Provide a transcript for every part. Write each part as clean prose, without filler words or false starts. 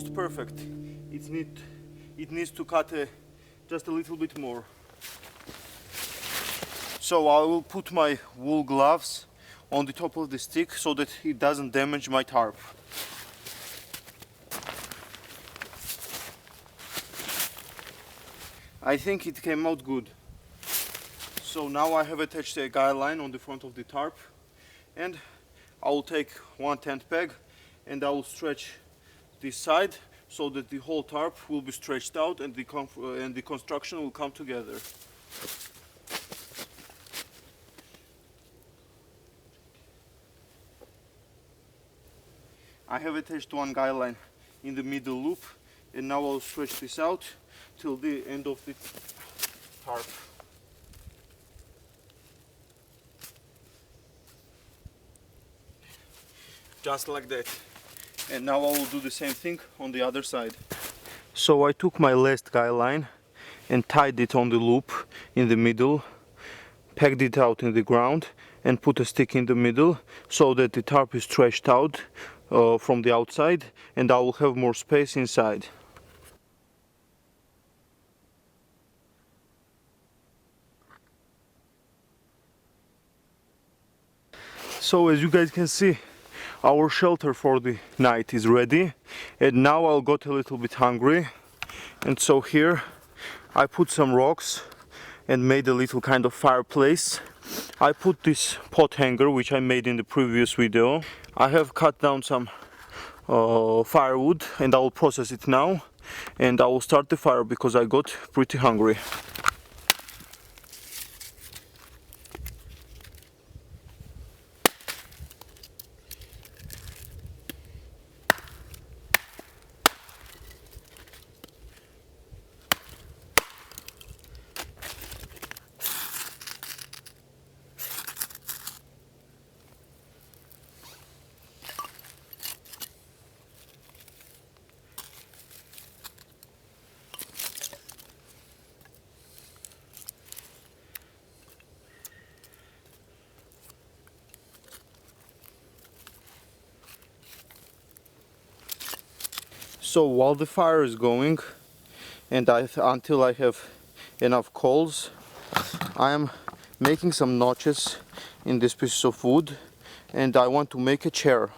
almost perfect. It needs to cut just a little bit more. So I will put my wool gloves on the top of the stick so that it doesn't damage my tarp. I think it came out good. So now I have attached a guide line on the front of the tarp, and I will take one tent peg and I will stretch this side so that the whole tarp will be stretched out and the construction will come together. I have attached one guide line in the middle loop, and now I'll stretch this out till the end of the tarp. Just like that. And now I will do the same thing on the other side. So I took my last guide line and tied it on the loop in the middle, pegged it out in the ground and put a stick in the middle so that the tarp is stretched out from the outside, and I will have more space inside. So as you guys can see, our shelter for the night is ready, and now I got a little bit hungry, and so here I put some rocks and made a little kind of fireplace. I put this pot hanger which I made in the previous video. I have cut down some firewood and I will process it now, and I will start the fire because I got pretty hungry. So while the fire is going and until I have enough coals, I am making some notches in this piece of wood, and I want to make a chair.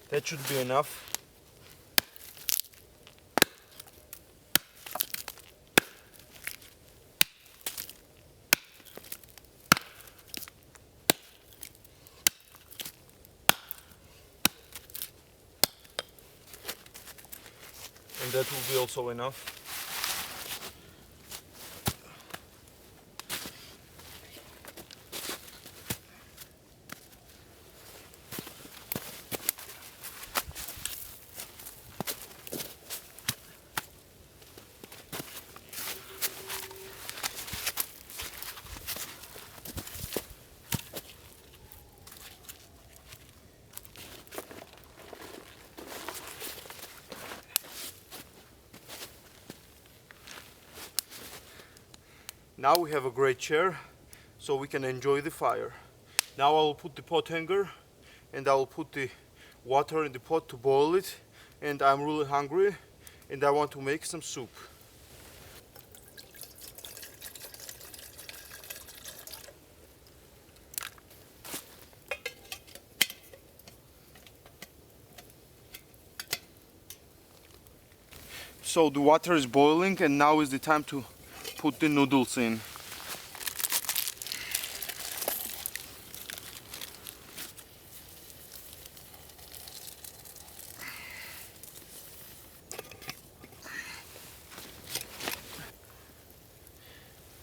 That should be enough. And that will be also enough. Now we have a great chair, so we can enjoy the fire. Now I will put the pot hanger and I will put the water in the pot to boil it, and I'm really hungry and I want to make some soup. So the water is boiling and now is the time to put the noodles in.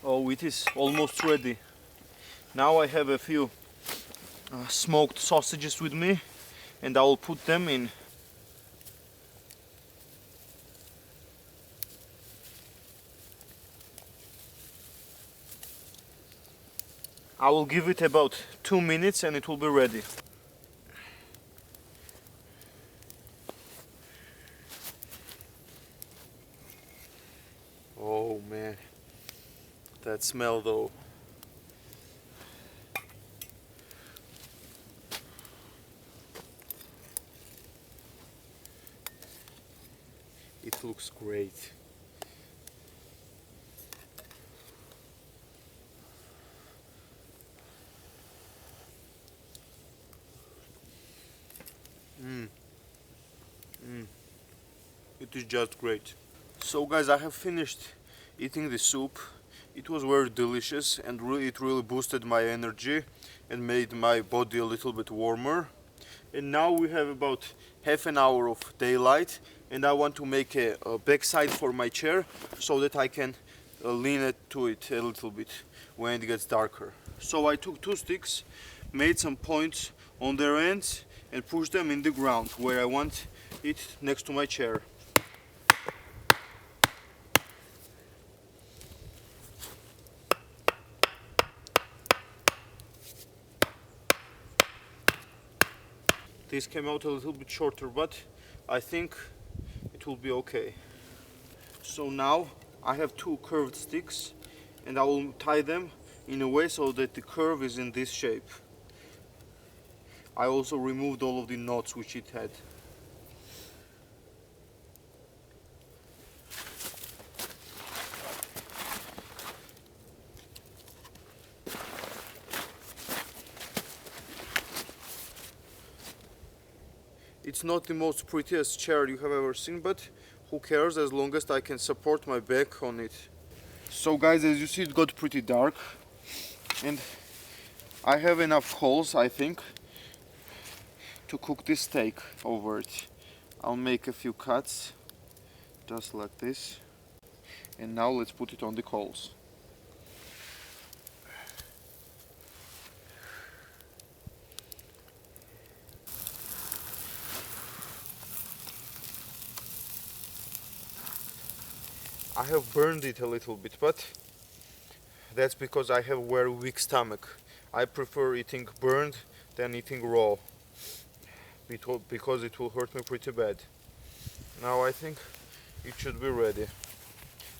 Oh, it is almost ready. Now I have a few smoked sausages with me, and I will put them in. I will give it about 2 minutes and it will be ready. Oh man, That smell though. It looks great. It is just great. So guys, I have finished eating the soup. It was very delicious and it really boosted my energy and made my body a little bit warmer. And now we have about half an hour of daylight, and I want to make a backside for my chair so that I can lean it to it a little bit when it gets darker. So I took two sticks, made some points on their ends and pushed them in the ground where I want it next to my chair. This came out a little bit shorter, but I think it will be okay. So now I have two curved sticks and I will tie them in a way so that the curve is in this shape. I also removed all of the knots which it had. It's not the most prettiest chair you have ever seen, but who cares as long as I can support my back on it. So guys, as you see, it got pretty dark and I have enough coals, I think, to cook this steak over it. I'll make a few cuts just like this, and now let's put it on the coals. I have burned it a little bit, but that's because I have a very weak stomach. I prefer eating burned than eating raw, because it will hurt me pretty bad. Now I think it should be ready.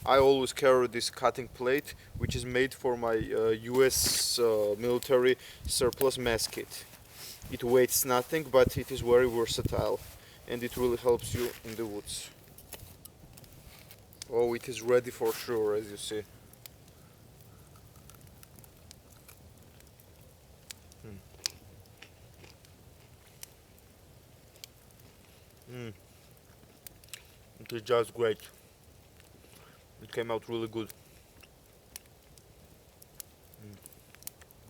I always carry this cutting plate, which is made for my US military surplus mess kit. It weighs nothing, but it is very versatile and it really helps you in the woods. Oh, it is ready for sure, as you see. It is just great. It came out really good.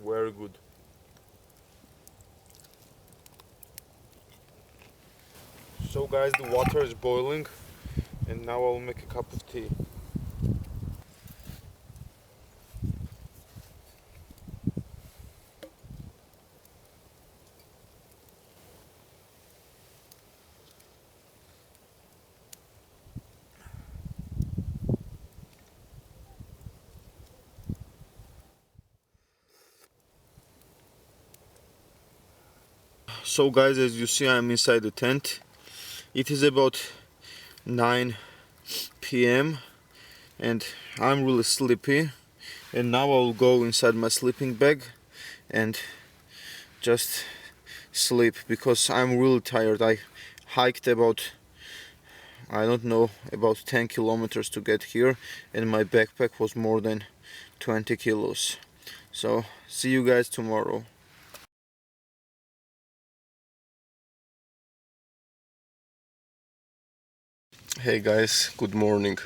Very good. So guys, the water is boiling and now I'll make a cup of tea. So guys, as you see, I'm inside the tent. It is about 9 p.m. and I'm really sleepy, and now I'll go inside my sleeping bag and just sleep because I'm really tired. I hiked about, I don't know, about 10 kilometers to get here, and my backpack was more than 20 kilos. So see you guys tomorrow. Hey guys, good morning.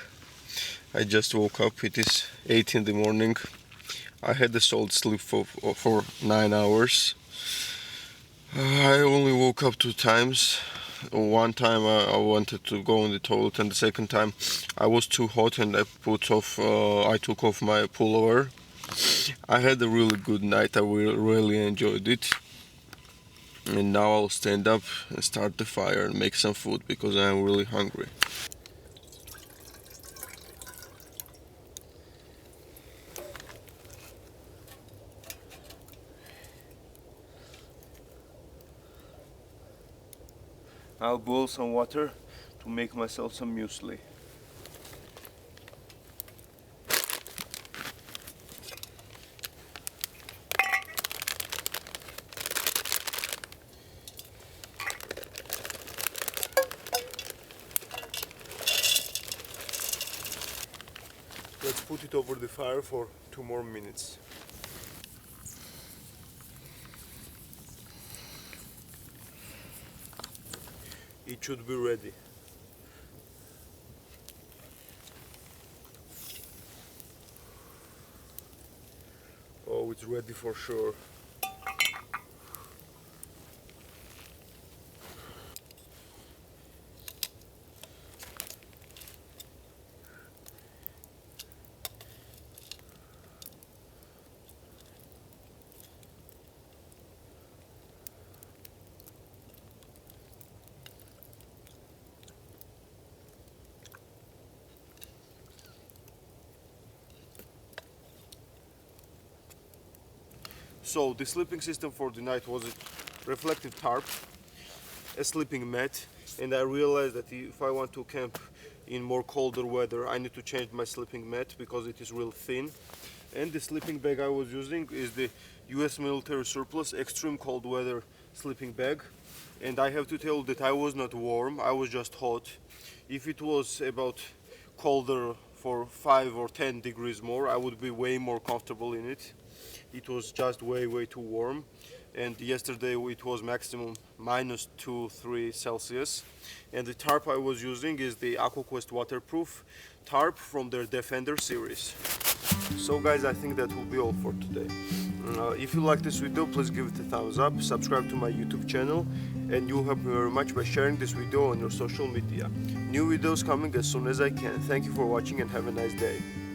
I just woke up. It is 8 in the morning. I had a solid sleep for 9 hours. I only woke up 2 times. One time I wanted to go in the toilet, and the second time I was too hot and I took off my pullover. I had a really good night. I really enjoyed it. And now I'll stand up and start the fire and make some food because I am really hungry. I'll boil some water to make myself some muesli. put it over the fire for 2 more minutes. It should be ready. Oh, it's ready for sure. So the sleeping system for the night was a reflective tarp, a sleeping mat, and I realized that if I want to camp in more colder weather, I need to change my sleeping mat because it is real thin. And the sleeping bag I was using is the US military surplus extreme cold weather sleeping bag. And I have to tell you that I was not warm, I was just hot. If it was about colder for 5 or 10 degrees more, I would be way more comfortable in it. It was just way too warm, and yesterday it was maximum -2-3 Celsius. And the tarp I was using is the AquaQuest waterproof tarp from their Defender series. So guys, I think that will be all for today. If you like this video, please give it a thumbs up, subscribe to my YouTube channel, and you'll help me very much by sharing this video on your social media. New videos coming as soon as I can. Thank you for watching and have a nice day.